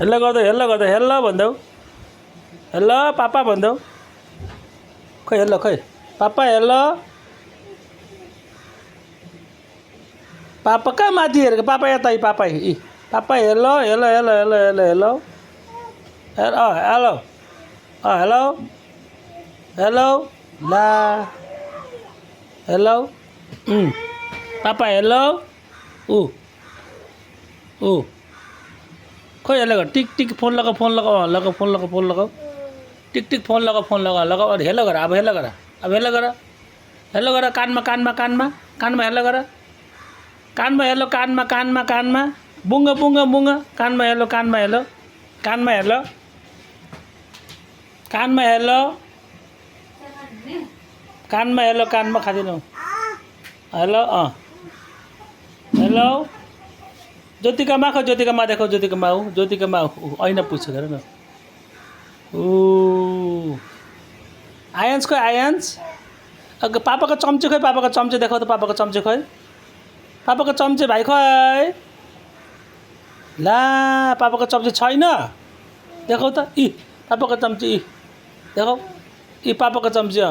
hello गर्दा hello भन्देऊ hello पापा भन्देऊ खै hello खै पापा हेल्लो पापा कहाँ माथि हेरेको पापा यता पापा पापा hello hello hello hello hello hello hello hello hello ला हेल्लो पापा हेल्लो ऊ खोइ हेल्लो गर टिक टिक फोन लगाऊ फोन लगाऊ टिक टिक फोन लगाऊ अरे हेल्लो गर अब हेल्लो गर हेल्लो गर कानमा हेल्लो गर कानमा हेल्लो कानमा बुङ्ग कानमा हेल्लो कानमा खाँदिनँ हेल्लो हेल्लो ज्योतिका मा देखो ज्योतिका मा ऐना पुछ हेर न आयन्स खोइ आयन्स पापाको चम्चे खोइ पापाको चम्चे देखाऊ त पापाको चम्चे खोइ पापाको चम्चे भाइ खोइ ला पापाको चम्चे छैन देखाऊ त पापाको चम्चे देखाऊ पापाको चम्चे